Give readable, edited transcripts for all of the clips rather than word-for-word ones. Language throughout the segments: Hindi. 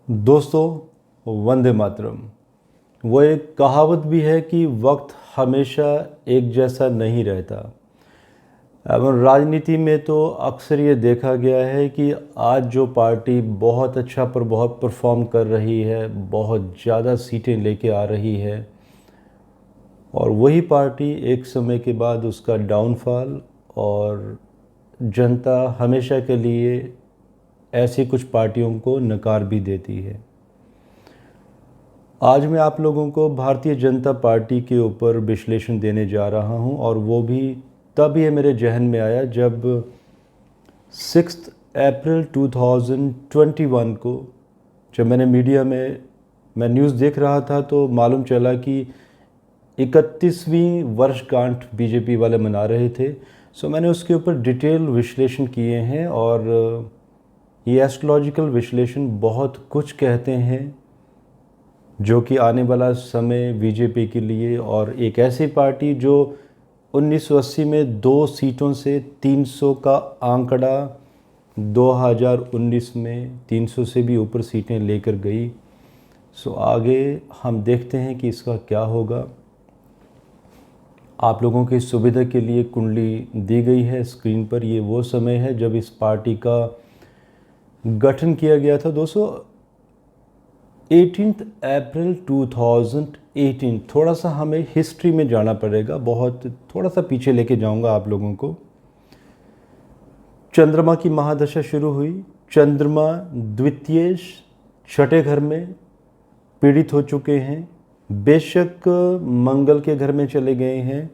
दोस्तों, वंदे मातरम। वो एक कहावत भी है कि वक्त हमेशा एक जैसा नहीं रहता। एवं राजनीति में तो अक्सर ये देखा गया है कि आज जो पार्टी बहुत अच्छा बहुत परफॉर्म कर रही है, बहुत ज़्यादा सीटें लेके आ रही है, और वही पार्टी एक समय के बाद उसका डाउनफॉल, और जनता हमेशा के लिए ऐसी कुछ पार्टियों को नकार भी देती है। आज मैं आप लोगों को भारतीय जनता पार्टी के ऊपर विश्लेषण देने जा रहा हूं, और वो भी तब ये मेरे जहन में आया जब 6 अप्रैल 2021 को जब मैंने मीडिया में न्यूज़ देख रहा था तो मालूम चला कि 31वीं वर्षगांठ बीजेपी वाले मना रहे थे। सो मैंने उसके ऊपर डिटेल विश्लेषण किए हैं, और ये एस्ट्रोलॉजिकल विश्लेषण बहुत कुछ कहते हैं जो कि आने वाला समय बीजेपी के लिए, और एक ऐसी पार्टी जो 1980 में 2 सीटों से 300 का आंकड़ा 2019 में 300 से भी ऊपर सीटें लेकर गई। सो आगे हम देखते हैं कि इसका क्या होगा। आप लोगों की सुविधा के लिए कुंडली दी गई है स्क्रीन पर। ये वो समय है जब इस पार्टी का गठन किया गया था दोस्तों, 18 अप्रैल 2018। थोड़ा सा हमें हिस्ट्री में जाना पड़ेगा, बहुत थोड़ा सा पीछे लेके जाऊंगा आप लोगों को। चंद्रमा की महादशा शुरू हुई। चंद्रमा द्वितीय छठे घर में पीड़ित हो चुके हैं। बेशक मंगल के घर में चले गए हैं,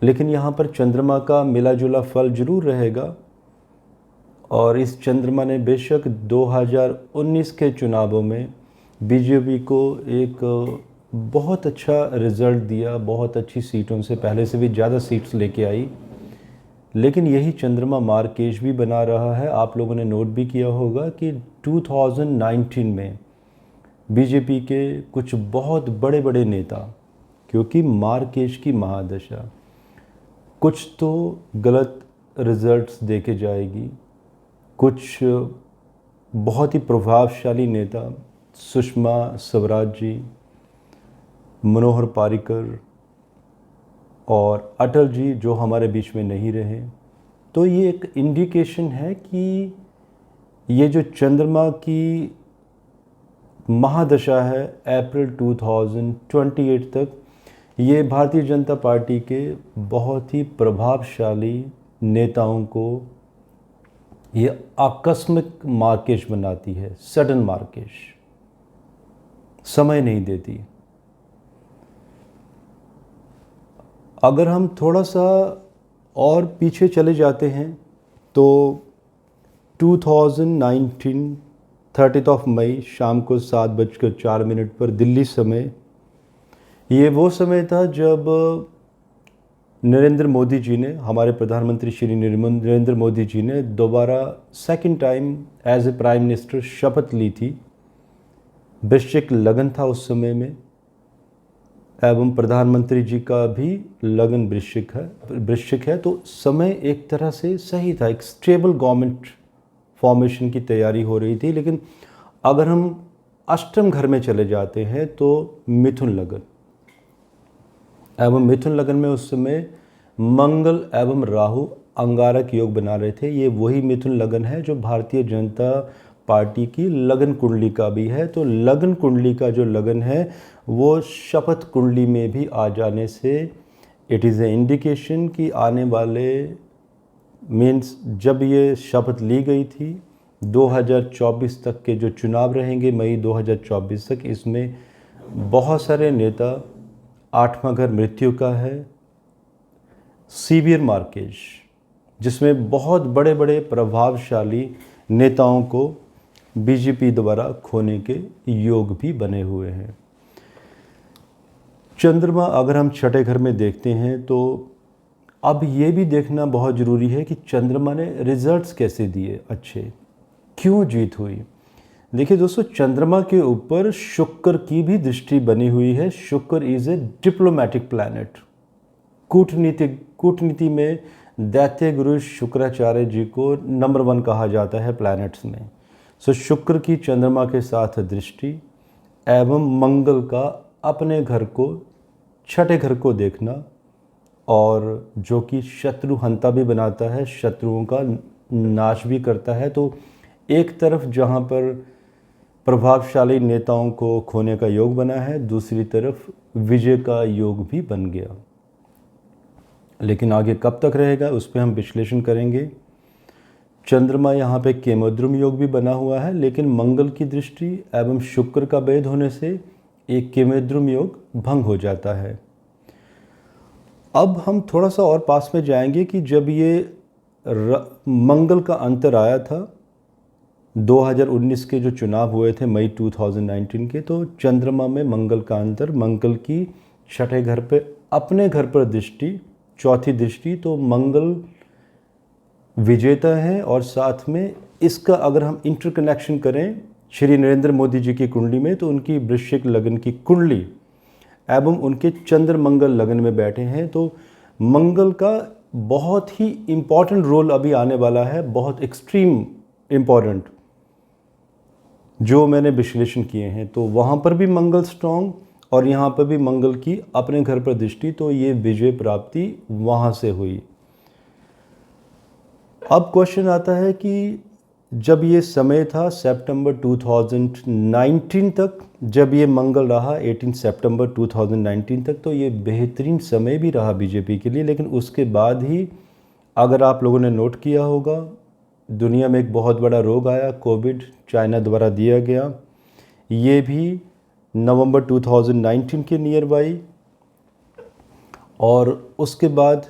लेकिन यहाँ पर चंद्रमा का मिला जुला फल जरूर रहेगा। और इस चंद्रमा ने बेशक 2019 के चुनावों में बीजेपी को एक बहुत अच्छा रिज़ल्ट दिया, बहुत अच्छी सीटों से, पहले से भी ज़्यादा सीट्स लेके आई। लेकिन यही चंद्रमा मार्केश भी बना रहा है। आप लोगों ने नोट भी किया होगा कि 2019 में बीजेपी के कुछ बहुत बड़े बड़े नेता, क्योंकि मार्केश की महादशा, कुछ तो गलत रिजल्ट्स देके जाएगी। कुछ बहुत ही प्रभावशाली नेता, सुषमा स्वराज जी, मनोहर पारिकर और अटल जी, जो हमारे बीच में नहीं रहे। तो ये एक इंडिकेशन है कि ये जो चंद्रमा की महादशा है अप्रैल 2028 तक, ये भारतीय जनता पार्टी के बहुत ही प्रभावशाली नेताओं को ये आकस्मिक मार्केश बनाती है, सडन मार्केश, समय नहीं देती। अगर हम थोड़ा सा और पीछे चले जाते हैं तो 2019 30 मई शाम को 7:04 पर दिल्ली समय, ये वो समय था जब नरेंद्र मोदी जी ने, हमारे प्रधानमंत्री श्री नरेंद्र मोदी जी ने दोबारा second time as a prime minister शपथ ली थी। वृश्चिक लगन था उस समय में, एवं प्रधानमंत्री जी का भी लगन वृश्चिक है। तो समय एक तरह से सही था, एक स्टेबल गवर्नमेंट फॉर्मेशन की तैयारी हो रही थी। लेकिन अगर हम अष्टम घर में चले जाते हैं तो मिथुन लगन, एवं मिथुन लगन में उस समय मंगल एवं राहु अंगारक योग बना रहे थे। ये वही मिथुन लगन है जो भारतीय जनता पार्टी की लगन कुंडली का भी है। तो लगन कुंडली का जो लगन है वो शपथ कुंडली में भी आ जाने से इट इज़ ए इंडिकेशन कि आने वाले मीन्स जब ये शपथ ली गई थी 2024 तक के जो चुनाव रहेंगे, मई 2024 तक, इसमें बहुत सारे नेता, 8वां घर मृत्यु का है, सीवियर मार्केज, जिसमें बहुत बड़े बड़े प्रभावशाली नेताओं को बीजेपी द्वारा खोने के योग भी बने हुए हैं। चंद्रमा अगर हम छठे घर में देखते हैं तो अब ये भी देखना बहुत ज़रूरी है कि चंद्रमा ने रिजल्ट्स कैसे दिए, अच्छे, क्यों जीत हुई। देखिए दोस्तों, चंद्रमा के ऊपर शुक्र की भी दृष्टि बनी हुई है। शुक्र इज़ ए डिप्लोमेटिक प्लैनेट। कूटनीति में दैत्य गुरु शुक्राचार्य जी को नंबर 1 कहा जाता है प्लैनेट्स में। सो शुक्र की चंद्रमा के साथ दृष्टि एवं मंगल का अपने घर को, छठे घर को देखना, और जो कि शत्रु हंता भी बनाता है, शत्रुओं का नाश भी करता है। तो एक तरफ जहाँ पर प्रभावशाली नेताओं को खोने का योग बना है, दूसरी तरफ विजय का योग भी बन गया। लेकिन आगे कब तक रहेगा उस पर हम विश्लेषण करेंगे। चंद्रमा यहाँ पे केमद्रुम योग भी बना हुआ है, लेकिन मंगल की दृष्टि एवं शुक्र का भेद होने से एक केमद्रुम योग भंग हो जाता है। अब हम थोड़ा सा और पास में जाएंगे कि जब ये मंगल का अंतर आया था 2019 के जो चुनाव हुए थे मई 2019 के, तो चंद्रमा में मंगल का अंतर, मंगल की छठे घर पे अपने घर पर दृष्टि, चौथी दृष्टि, तो मंगल विजेता है। और साथ में इसका अगर हम इंटरकनेक्शन करें श्री नरेंद्र मोदी जी की कुंडली में, तो उनकी वृश्चिक लगन की कुंडली एवं उनके चंद्र मंगल लगन में बैठे हैं। तो मंगल का बहुत ही इम्पॉर्टेंट रोल अभी आने वाला है, बहुत एक्सट्रीम इम्पॉर्टेंट, जो मैंने विश्लेषण किए हैं। तो वहाँ पर भी मंगल स्ट्रॉन्ग और यहाँ पर भी मंगल की अपने घर पर दृष्टि, तो ये विजय प्राप्ति वहाँ से हुई। अब क्वेश्चन आता है कि जब ये समय था सितंबर 2019 तक, जब ये मंगल रहा 18 सितंबर 2019 तक, तो ये बेहतरीन समय भी रहा बीजेपी के लिए। लेकिन उसके बाद ही अगर आप लोगों ने नोट किया होगा, दुनिया में एक बहुत बड़ा रोग आया, कोविड, चाइना द्वारा दिया गया। ये भी नवंबर 2019 के नियर बाई, और उसके बाद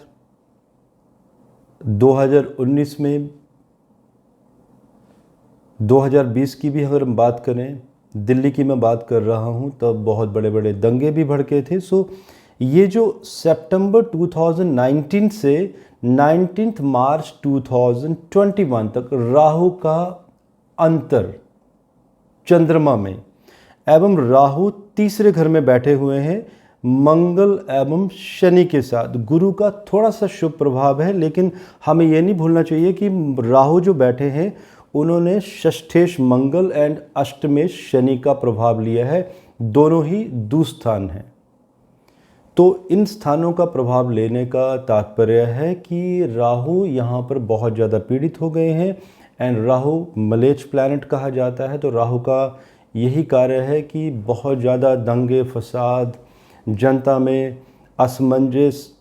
2019 में 2020 की भी अगर हम बात करें, दिल्ली की मैं बात कर रहा हूँ, तब बहुत बड़े बड़े दंगे भी भड़के थे। सो ये जो सितंबर 2019 से 19 मार्च 2021 तक राहु का अंतर चंद्रमा में, एवं राहु तीसरे घर में बैठे हुए हैं मंगल एवं शनि के साथ। गुरु का थोड़ा सा शुभ प्रभाव है, लेकिन हमें ये नहीं भूलना चाहिए कि राहु जो बैठे हैं उन्होंने षष्ठेश मंगल एंड अष्टमेश शनि का प्रभाव लिया है, दोनों ही दुस्थान हैं। तो इन स्थानों का प्रभाव लेने का तात्पर्य है कि राहु यहाँ पर बहुत ज़्यादा पीड़ित हो गए हैं। एंड राहु मलेच प्लैनेट कहा जाता है, तो राहु का यही कार्य है कि बहुत ज़्यादा दंगे फसाद, जनता में असमंजस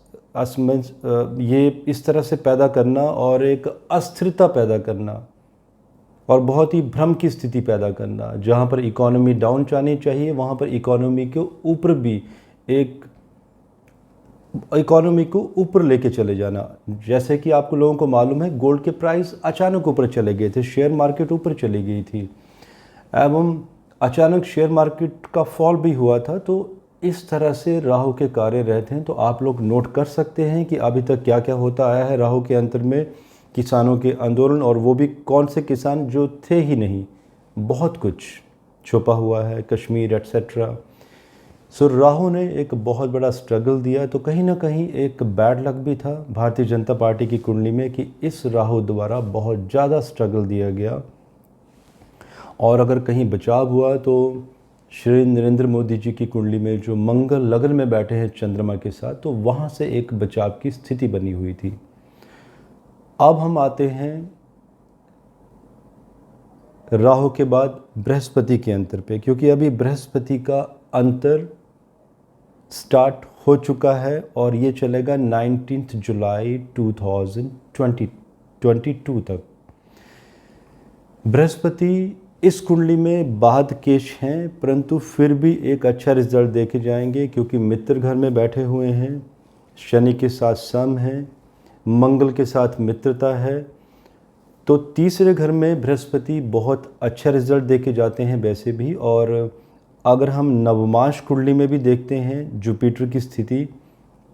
ये इस तरह से पैदा करना और एक अस्थिरता पैदा करना और बहुत ही भ्रम की स्थिति पैदा करना। जहाँ पर इकोनॉमी डाउन जानी चाहिए वहाँ पर इकोनॉमी के ऊपर भी एक इकोनॉमी को ऊपर लेके चले जाना। जैसे कि आपको लोगों को मालूम है, गोल्ड के प्राइस अचानक ऊपर चले गए थे, शेयर मार्केट ऊपर चली गई थी, एवं अचानक शेयर मार्केट का फॉल भी हुआ था। तो इस तरह से राहु के कार्य रहते हैं। तो आप लोग नोट कर सकते हैं कि अभी तक क्या क्या होता आया है राहु के अंतर में, किसानों के आंदोलन, और वो भी कौन से किसान जो थे ही नहीं, बहुत कुछ छुपा हुआ है, कश्मीर एट्सेट्रा। सो राहु ने एक बहुत बड़ा स्ट्रगल दिया। तो कहीं ना कहीं एक बैड लक भी था भारतीय जनता पार्टी की कुंडली में कि इस राहु द्वारा बहुत ज़्यादा स्ट्रगल दिया गया। और अगर कहीं बचाव हुआ तो श्री नरेंद्र मोदी जी की कुंडली में जो मंगल लगन में बैठे हैं चंद्रमा के साथ, तो वहाँ से एक बचाव की स्थिति बनी हुई थी। अब हम आते हैं राहु के बाद बृहस्पति के अंतर पे, क्योंकि अभी बृहस्पति का अंतर स्टार्ट हो चुका है और ये चलेगा 19 जुलाई 2022 तक। बृहस्पति इस कुंडली में बाद केश हैं, परंतु फिर भी एक अच्छा रिजल्ट देके जाएंगे, क्योंकि मित्र घर में बैठे हुए हैं, शनि के साथ सम है, मंगल के साथ मित्रता है। तो तीसरे घर में बृहस्पति बहुत अच्छा रिजल्ट देके जाते हैं वैसे भी। और अगर हम नवमांश कुंडली में भी देखते हैं, जुपिटर की स्थिति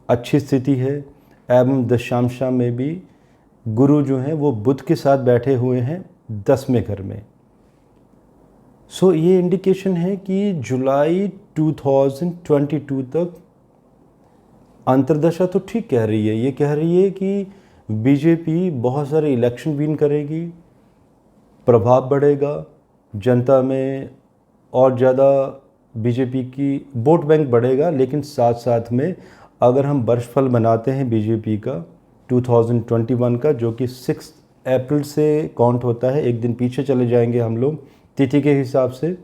अच्छी स्थिति है, एवं दशांशा में भी गुरु जो हैं वो बुध के साथ बैठे हुए हैं 10वें घर में। सो ये इंडिकेशन है कि जुलाई 2022 तक अंतर्दशा तो ठीक कह रही है। ये कह रही है कि बीजेपी बहुत सारे इलेक्शन विन करेगी, प्रभाव बढ़ेगा, जनता में और ज़्यादा बीजेपी की वोट बैंक बढ़ेगा। लेकिन साथ साथ में अगर हम वर्षफल बनाते हैं बीजेपी का 2021 का, जो कि 6 अप्रैल से काउंट होता है, एक दिन पीछे चले जाएंगे हम लोग तिथि के हिसाब से,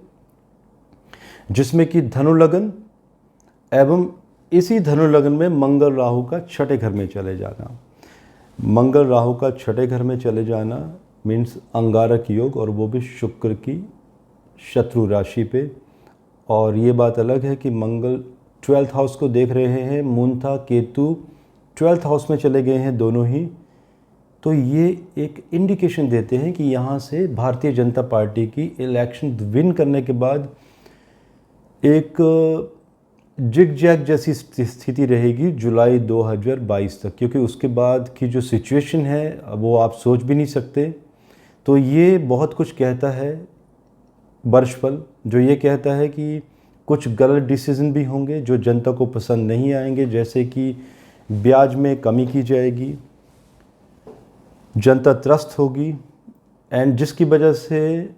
जिसमें कि धनु लगन एवं इसी धनु लगन में मंगल राहु का छठे घर में चले जाना। मंगल राहु का छठे घर में चले जाना मीन्स अंगारक योग, और वो भी शुक्र की शत्रु राशि पे। और ये बात अलग है कि मंगल 12th हाउस को देख रहे हैं, मून था केतु 12th हाउस में चले गए हैं दोनों ही। तो ये एक इंडिकेशन देते हैं कि यहाँ से भारतीय जनता पार्टी की इलेक्शन विन करने के बाद एक जिग जैग जैसी स्थिति रहेगी जुलाई 2022 तक, क्योंकि उसके बाद की जो सिचुएशन है वो आप सोच भी नहीं सकते। तो ये बहुत कुछ कहता है वर्षफल, जो ये कहता है कि कुछ गलत डिसीजन भी होंगे जो जनता को पसंद नहीं आएंगे, जैसे कि ब्याज में कमी की जाएगी, जनता त्रस्त होगी, एंड जिसकी वजह से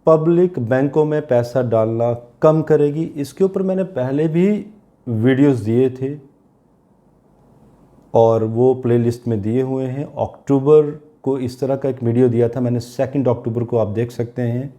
पब्लिक बैंकों में पैसा डालना कम करेगी। इसके ऊपर मैंने पहले भी वीडियोस दिए थे और वो प्लेलिस्ट में दिए हुए हैं। अक्टूबर को इस तरह का एक वीडियो दिया था मैंने, 2 अक्टूबर को, आप देख सकते हैं।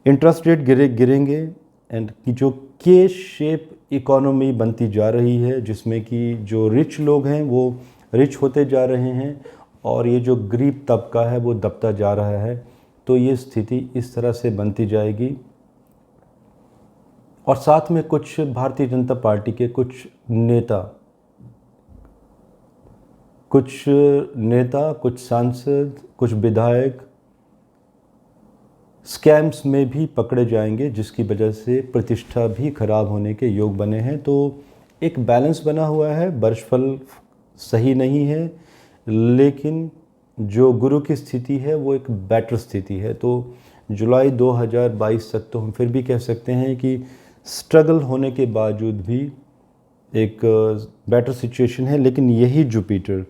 इंटरेस्ट रेट गिरेंगे एंड जो के शेप इकोनॉमी बनती जा रही है, जिसमें कि जो रिच लोग हैं वो रिच होते जा रहे हैं और ये जो गरीब तबका है वो दबता जा रहा है। तो ये स्थिति इस तरह से बनती जाएगी। और साथ में कुछ भारतीय जनता पार्टी के कुछ नेता, कुछ सांसद, कुछ विधायक स्कैम्स में भी पकड़े जाएंगे, जिसकी वजह से प्रतिष्ठा भी खराब होने के योग बने हैं। तो एक बैलेंस बना हुआ है, वर्षफल सही नहीं है, लेकिन जो गुरु की स्थिति है वो एक बेटर स्थिति है। तो जुलाई 2022 तक तो हम फिर भी कह सकते हैं कि स्ट्रगल होने के बावजूद भी एक बेटर सिचुएशन है। लेकिन यही जुपिटर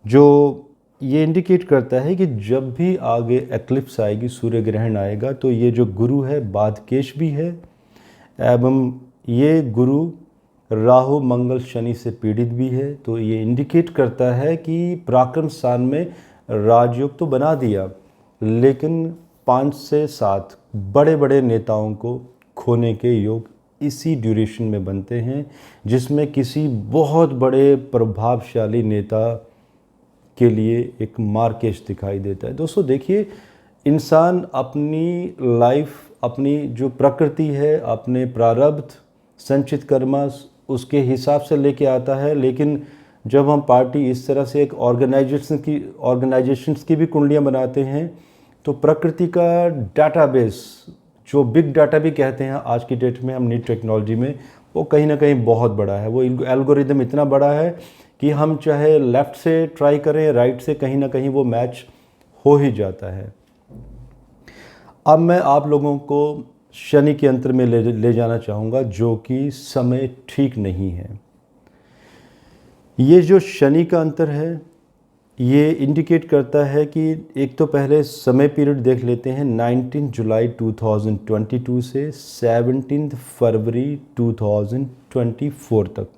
जो ये इंडिकेट करता है कि जब भी आगे एक्लिप्स आएगी, सूर्य ग्रहण आएगा, तो ये जो गुरु है बाधकेश भी है, एवं ये गुरु राहु मंगल शनि से पीड़ित भी है। तो ये इंडिकेट करता है कि पराक्रम स्थान में राजयोग तो बना दिया, लेकिन 5 से 7 बड़े बड़े नेताओं को खोने के योग इसी ड्यूरेशन में बनते हैं, जिसमें किसी बहुत बड़े प्रभावशाली नेता के लिए एक मार्केश दिखाई देता है। दोस्तों देखिए, इंसान अपनी लाइफ, अपनी जो प्रकृति है, अपने प्रारब्ध, संचित कर्मा, उसके हिसाब से लेके आता है। लेकिन जब हम पार्टी इस तरह से एक ऑर्गेनाइजेशंस की भी कुंडलियाँ बनाते हैं, तो प्रकृति का डाटाबेस, जो बिग डाटा भी कहते हैं आज की डेट में हम न्यू टेक्नोलॉजी में, वो कहीं ना कहीं बहुत बड़ा है। वो एल्गोरिदम इतना बड़ा है कि हम चाहे लेफ़्ट से ट्राई करें, राइट से, कहीं ना कहीं वो मैच हो ही जाता है। अब मैं आप लोगों को शनि के अंतर में ले जाना चाहूँगा, जो कि समय ठीक नहीं है। ये जो शनि का अंतर है, ये इंडिकेट करता है कि एक तो पहले समय पीरियड देख लेते हैं, 19 जुलाई 2022 से 17 फरवरी 2024 तक।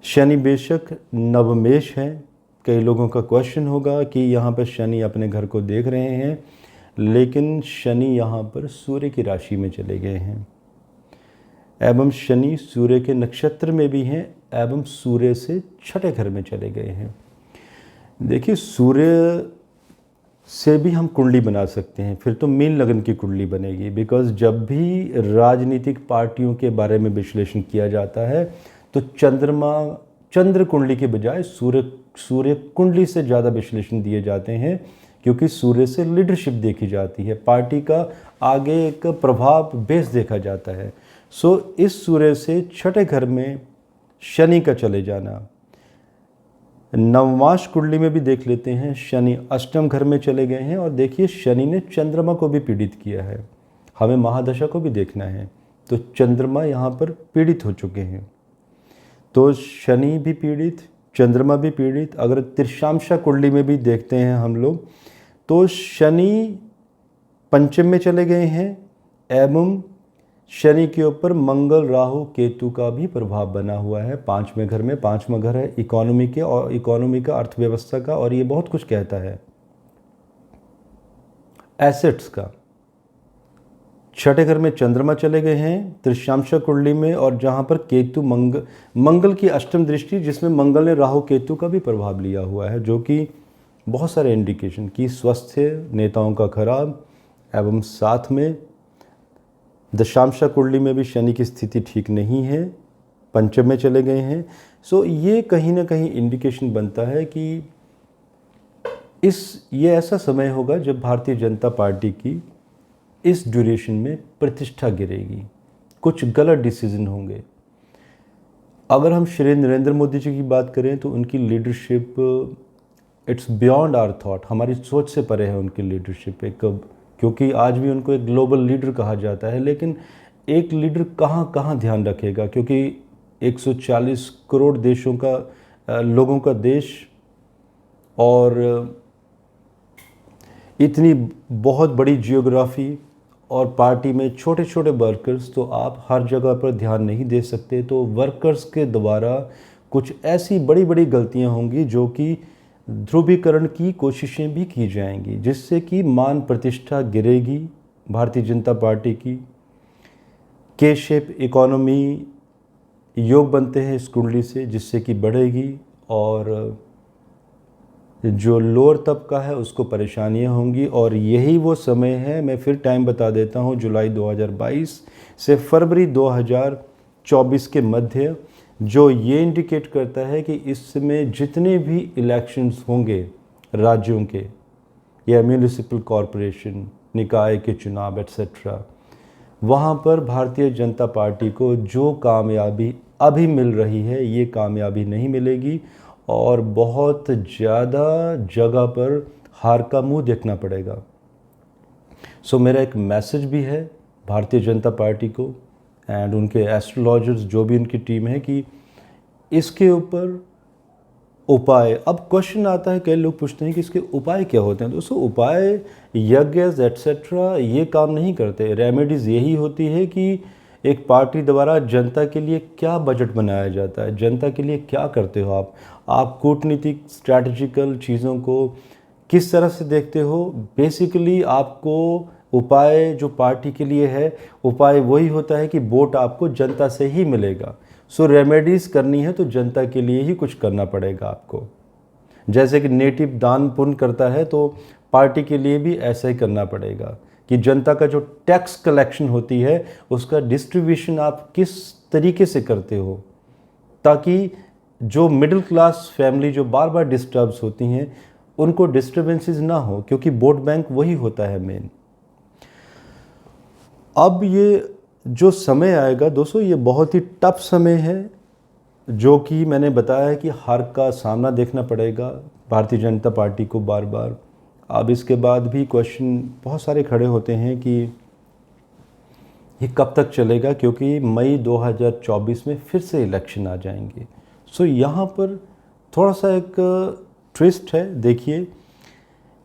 शनि बेशक नवमेश है। कई लोगों का क्वेश्चन होगा कि यहाँ पर शनि अपने घर को देख रहे हैं, लेकिन शनि यहाँ पर सूर्य की राशि में चले गए हैं, एवं शनि सूर्य के नक्षत्र में भी हैं, एवं सूर्य से छठे घर में चले गए हैं। देखिए, सूर्य से भी हम कुंडली बना सकते हैं, फिर तो मीन लगन की कुंडली बनेगी। बिकॉज जब भी राजनीतिक पार्टियों के बारे में विश्लेषण किया जाता है, तो चंद्र कुंडली के बजाय सूर्य कुंडली से ज़्यादा विश्लेषण दिए जाते हैं, क्योंकि सूर्य से लीडरशिप देखी जाती है, पार्टी का आगे एक प्रभाव बेस देखा जाता है। सो इस सूर्य से छठे घर में शनि का चले जाना। नवमाश कुंडली में भी देख लेते हैं, शनि अष्टम घर में चले गए हैं, और देखिए शनि ने चंद्रमा को भी पीड़ित किया है। हमें महादशा को भी देखना है, तो चंद्रमा यहाँ पर पीड़ित हो चुके हैं। तो शनि भी पीड़ित, चंद्रमा भी पीड़ित। अगर त्रिशांशा कुंडली में भी देखते हैं हम लोग, तो शनि पंचम में चले गए हैं एवं शनि के ऊपर मंगल राहु केतु का भी प्रभाव बना हुआ है 5वें घर में। 5वां घर है इकोनॉमी के और इकोनॉमी का, अर्थव्यवस्था का, और ये बहुत कुछ कहता है एसेट्स का। 6ठे घर में चंद्रमा चले गए हैं त्रिशांशा कुंडली में, और जहां पर केतु मंगल की अष्टम दृष्टि, जिसमें मंगल ने राहु केतु का भी प्रभाव लिया हुआ है, जो कि बहुत सारे इंडिकेशन की स्वास्थ्य नेताओं का खराब, एवं साथ में दशांशा कुंडली में भी शनि की स्थिति ठीक नहीं है, पंचम में चले गए हैं। सो ये कहीं ना कहीं इंडिकेशन बनता है कि ये ऐसा समय होगा जब भारतीय जनता पार्टी की इस ड्यूरेशन में प्रतिष्ठा गिरेगी, कुछ गलत डिसीजन होंगे। अगर हम श्री नरेंद्र मोदी जी की बात करें तो उनकी leadership it's beyond our thought, हमारी सोच से परे है उनकी लीडरशिप। क्योंकि आज भी उनको एक ग्लोबल लीडर कहा जाता है, लेकिन एक लीडर कहाँ कहाँ ध्यान रखेगा, क्योंकि 140 करोड़ देशों का लोगों का देश, और इतनी बहुत बड़ी जियोग्राफी, और पार्टी में छोटे छोटे वर्कर्स, तो आप हर जगह पर ध्यान नहीं दे सकते। तो वर्कर्स के द्वारा कुछ ऐसी बड़ी बड़ी गलतियां होंगी जो कि ध्रुवीकरण की कोशिशें भी की जाएंगी, जिससे कि मान प्रतिष्ठा गिरेगी भारतीय जनता पार्टी की। के शेप इकोनॉमी योग बनते हैं इस कुंडली से, जिससे कि बढ़ेगी, और जो लोअर तबका है उसको परेशानियां होंगी। और यही वो समय है, मैं फिर टाइम बता देता हूँ, जुलाई 2022 से फरवरी 2024 के मध्य, जो ये इंडिकेट करता है कि इसमें जितने भी इलेक्शंस होंगे राज्यों के या म्यूनिसिपल कॉरपोरेशन, निकाय के चुनाव एट्सेट्रा, वहाँ पर भारतीय जनता पार्टी को जो कामयाबी अभी मिल रही है ये कामयाबी नहीं मिलेगी, और बहुत ज़्यादा जगह पर हार का मुंह देखना पड़ेगा। सो मेरा एक मैसेज भी है भारतीय जनता पार्टी को एंड उनके एस्ट्रोलॉजर्स, जो भी उनकी टीम है, कि इसके ऊपर उपाय। अब क्वेश्चन आता है, कई लोग पूछते हैं कि इसके उपाय क्या होते हैं। दोस्तों, उपाय यज्ञ एट्सेट्रा ये काम नहीं करते। रेमेडीज़ यही होती है कि एक पार्टी द्वारा जनता के लिए क्या बजट बनाया जाता है, जनता के लिए क्या करते हो आप कूटनीतिक स्ट्रैटेजिकल चीज़ों को किस तरह से देखते हो। बेसिकली आपको उपाय जो पार्टी के लिए है, उपाय वही होता है कि वोट आपको जनता से ही मिलेगा। सो रेमेडीज़ करनी है तो जनता के लिए ही कुछ करना पड़ेगा आपको। जैसे कि नेटिव दान पुण्य करता है, तो पार्टी के लिए भी ऐसा ही करना पड़ेगा कि जनता का जो टैक्स कलेक्शन होती है उसका डिस्ट्रीब्यूशन आप किस तरीके से करते हो, ताकि जो मिडिल क्लास फैमिली जो बार बार डिस्टर्ब्स होती हैं उनको डिस्टर्बेंसेस ना हो, क्योंकि वोट बैंक वही होता है मेन। अब ये जो समय आएगा दोस्तों, ये बहुत ही टफ समय है, जो कि मैंने बताया है कि हार का सामना देखना पड़ेगा भारतीय जनता पार्टी को बार बार। अब इसके बाद भी क्वेश्चन बहुत सारे खड़े होते हैं कि ये कब तक चलेगा, क्योंकि मई 2024 में फिर से इलेक्शन आ जाएंगे। सो यहाँ पर थोड़ा सा एक ट्विस्ट है। देखिए,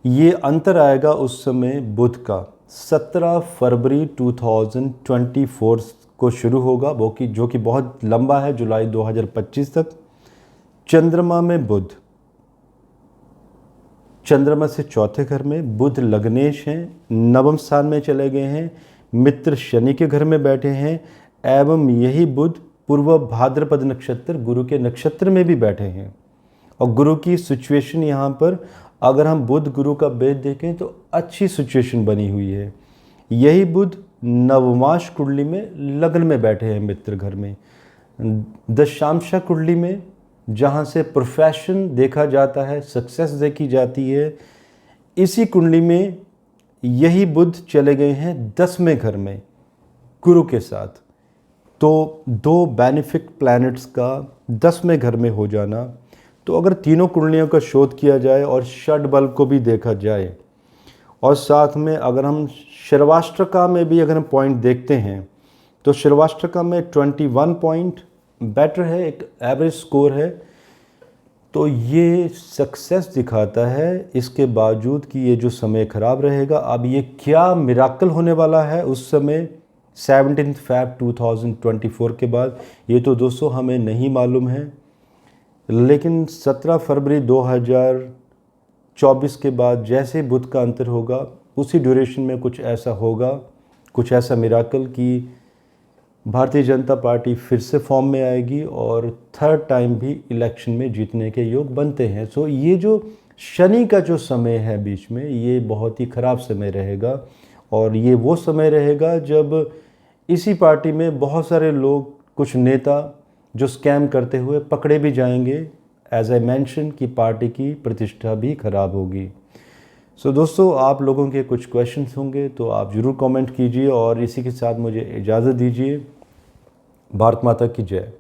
ये अंतर आएगा उस समय बुध का 17 फरवरी 2024 को शुरू होगा, वो कि जो कि बहुत लंबा है, जुलाई 2025 तक। चंद्रमा में बुध, चंद्रमा से चौथे घर में बुध लग्नेश हैं, नवम स्थान में चले गए हैं, मित्र शनि के घर में बैठे हैं, एवं यही बुध पूर्व भाद्रपद नक्षत्र गुरु के नक्षत्र में भी बैठे हैं। और गुरु की सिचुएशन यहाँ पर, अगर हम बुध गुरु का भेद देखें तो अच्छी सिचुएशन बनी हुई है। यही बुध नवमाश कुंडली में लग्न में बैठे हैं, मित्र घर में। दशांशा कुंडली में, जहाँ से प्रोफेशन देखा जाता है, सक्सेस देखी जाती है, इसी कुंडली में यही बुध चले गए हैं 10वें घर में गुरु के साथ। तो दो बेनिफिक प्लैनेट्स का 10वें घर में हो जाना, तो अगर तीनों कुंडलियों का शोध किया जाए और षड बल को भी देखा जाए, और साथ में अगर हम श्रवाष्टका में भी अगर हम पॉइंट देखते हैं, तो श्रवाष्टका में 21 पॉइंट बेटर है, एक एवरेज स्कोर है। तो ये सक्सेस दिखाता है इसके बावजूद कि ये जो समय ख़राब रहेगा। अब ये क्या मिराकल होने वाला है उस समय 17 फ़रवरी 2024 के बाद, ये तो दोस्तों हमें नहीं मालूम है। लेकिन 17 फरवरी 2024 के बाद जैसे बुध का अंतर होगा, उसी ड्यूरेशन में कुछ ऐसा होगा, कुछ ऐसा मिराकल कि भारतीय जनता पार्टी फिर से फॉर्म में आएगी और थर्ड टाइम भी इलेक्शन में जीतने के योग बनते हैं। सो ये जो शनि का जो समय है बीच में, ये बहुत ही ख़राब समय रहेगा और ये वो समय रहेगा जब इसी पार्टी में बहुत सारे लोग, कुछ नेता जो स्कैम करते हुए पकड़े भी जाएंगे। एज आई मेंशन कि पार्टी की प्रतिष्ठा भी खराब होगी। सो दोस्तों, आप लोगों के कुछ क्वेश्चंस होंगे तो आप ज़रूर कमेंट कीजिए और इसी के साथ मुझे इजाज़त दीजिए। भारत माता की जय।